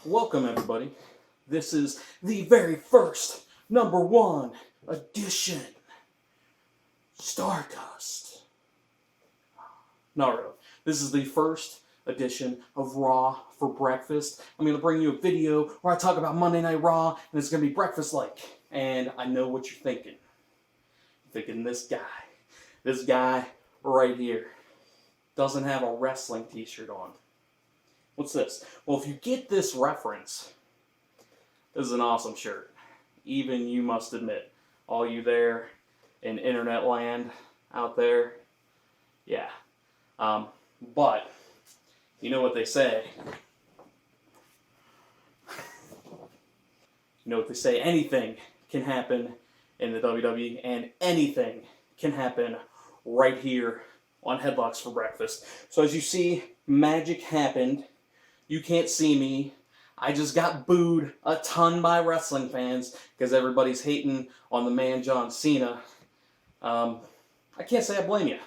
Welcome, everybody. This is the very first #1 edition Stardust. Not really. This is the first edition of Raw for breakfast. I'm going to bring you a video where I talk about Monday Night Raw, and it's going to be breakfast-like. And I know what you're thinking. You're thinking this guy right here, doesn't have a wrestling t-shirt on. What's this? Well, if you get this reference, this is an awesome shirt. Even you must admit, all you there in internet land out there, yeah. But, you know what they say. You know what they say, anything can happen in the WWE, and anything can happen right here on Headlocks for Breakfast. So as you see, magic happened. You can't see me. I just got booed a ton by wrestling fans because everybody's hating on the man John Cena. I can't say I blame you.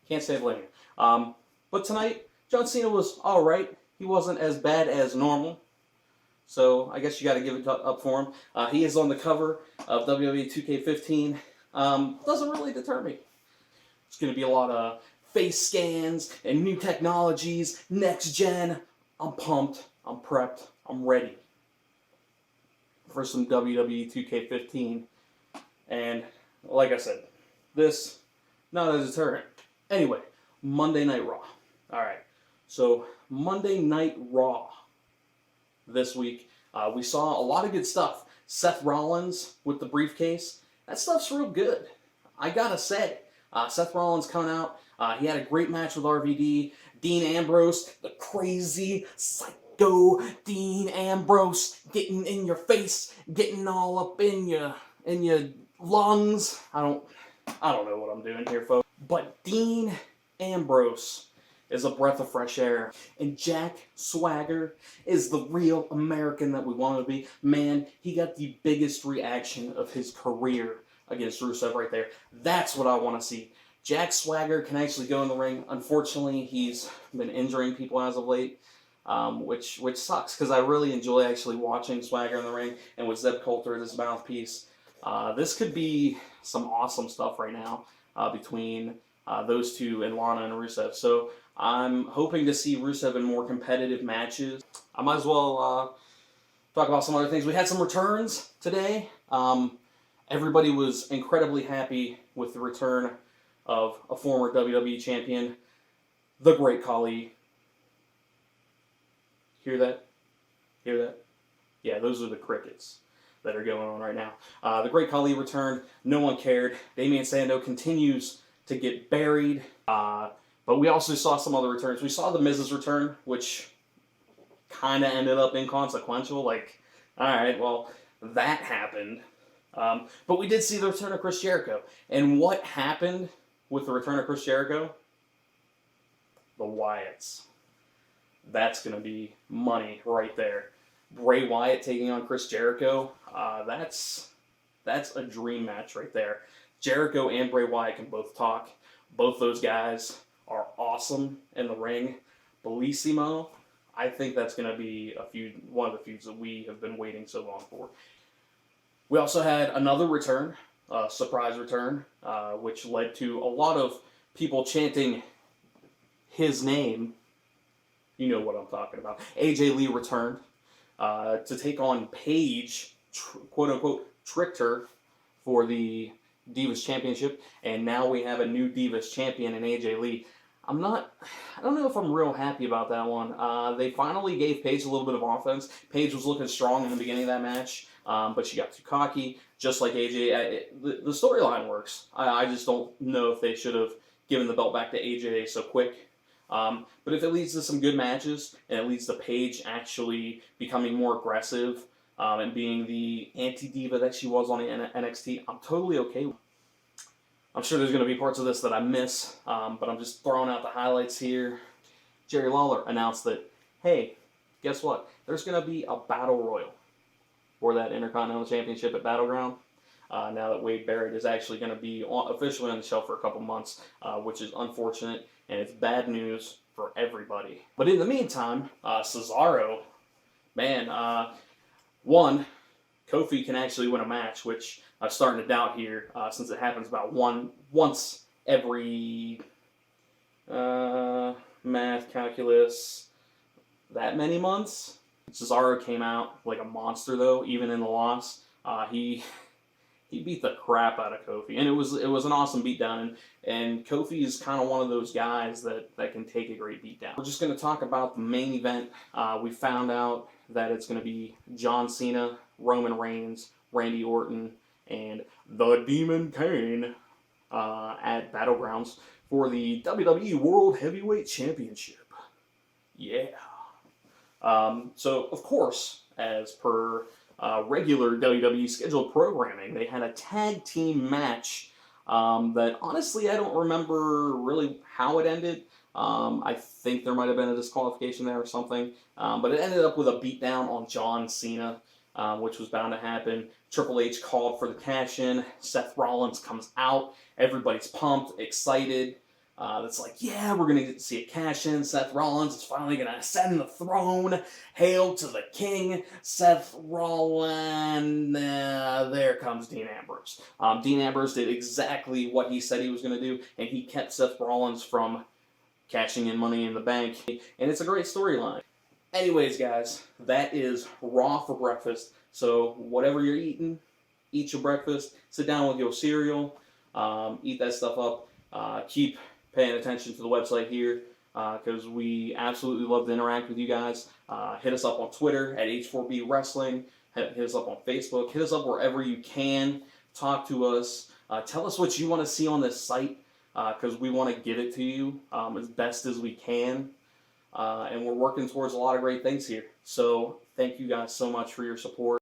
Can't say I blame you. But tonight, John Cena was alright. He wasn't as bad as normal. So I guess you got to give it up for him. He is on the cover of WWE 2K15. Doesn't really deter me. It's going to be a lot of face scans and new technologies, next gen. I'm pumped, I'm prepped, I'm ready for some WWE 2K15. And like I said, this, not a deterrent. Anyway, Monday Night Raw. Alright, so Monday Night Raw this week, we saw a lot of good stuff. Seth Rollins with the briefcase, that stuff's real good. I gotta say, Seth Rollins coming out, he had a great match with RVD. Dean Ambrose, the crazy psycho Dean Ambrose, getting in your face, getting all up in your lungs. I don't know what I'm doing here, folks. But Dean Ambrose is a breath of fresh air, and Jack Swagger is the real American that we want to be. Man, he got the biggest reaction of his career against Rusev right there. That's what I want to see. Jack Swagger can actually go in the ring. Unfortunately, he's been injuring people as of late, which sucks because I really enjoy actually watching Swagger in the ring, and with Zeb Coulter as his mouthpiece. This could be some awesome stuff right now between those two and Lana and Rusev. So I'm hoping to see Rusev in more competitive matches. I might as well talk about some other things. We had some returns today. Everybody was incredibly happy with the return of a former WWE champion, the Great Khali. Hear that? Hear that? Yeah, those are the crickets that are going on right now. The Great Khali returned. No one cared. Damian Sandow continues to get buried. But we also saw some other returns. We saw the Miz's return, which kind of ended up inconsequential. Like, alright, well, that happened. But we did see the return of Chris Jericho. And what happened with the return of Chris Jericho? The Wyatts. That's going to be money right there. Bray Wyatt taking on Chris Jericho. That's a dream match right there. Jericho and Bray Wyatt can both talk. Both those guys are awesome in the ring. Bellissimo. I think that's going to be one of the feuds that we have been waiting so long for. We also had another return, surprise return, which led to a lot of people chanting his name. You know what I'm talking about. AJ Lee returned to take on Paige, quote-unquote, tricked her for the Divas Championship, and now we have a new Divas Champion in AJ Lee. I don't know if I'm real happy about that one. They finally gave Paige a little bit of offense. Paige was looking strong in the beginning of that match, but she got too cocky, just like AJ. The storyline works. I just don't know if they should have given the belt back to AJ so quick. But if it leads to some good matches, and it leads to Paige actually becoming more aggressive and being the anti-diva that she was on the NXT, I'm totally okay with it. I'm sure there's going to be parts of this that I miss, but I'm just throwing out the highlights here. Jerry Lawler announced that, hey, guess what? There's going to be a battle royal for that Intercontinental Championship at Battleground. Now that Wade Barrett is actually going to be officially on the shelf for a couple months, which is unfortunate, and it's bad news for everybody. But in the meantime, Cesaro Man, one, Kofi can actually win a match, which I'm starting to doubt here, since it happens about once every math calculus that many months. Cesaro came out like a monster though, even in the loss. He beat the crap out of Kofi, and it was an awesome beatdown. And Kofi is kind of one of those guys that can take a great beatdown. We're just going to talk about the main event. We found out that it's going to be John Cena, Roman Reigns, Randy Orton, and the Demon Kane at Battlegrounds for the WWE World Heavyweight Championship. Yeah. So, of course, as per regular WWE scheduled programming, they had a tag team match that honestly I don't remember really how it ended. I think there might have been a disqualification there or something, but it ended up with a beatdown on John Cena, which was bound to happen. Triple H called for the cash-in. Seth Rollins comes out. Everybody's pumped, excited. That's like, yeah, we're going to see a cash-in. Seth Rollins is finally going to ascend the throne. Hail to the king, Seth Rollins. There comes Dean Ambrose. Dean Ambrose did exactly what he said he was going to do, and he kept Seth Rollins from cashing in Money in the Bank. And it's a great storyline. Anyways, guys, that is Raw for breakfast. So whatever you're eating, eat your breakfast. Sit down with your cereal. Eat that stuff up. Keep paying attention to the website here because we absolutely love to interact with you guys. Hit us up on Twitter at H4B Wrestling. Hit us up on Facebook. Hit us up wherever you can. Talk to us. Tell us what you want to see on this site because we want to get it to you as best as we can. And we're working towards a lot of great things here. So thank you guys so much for your support.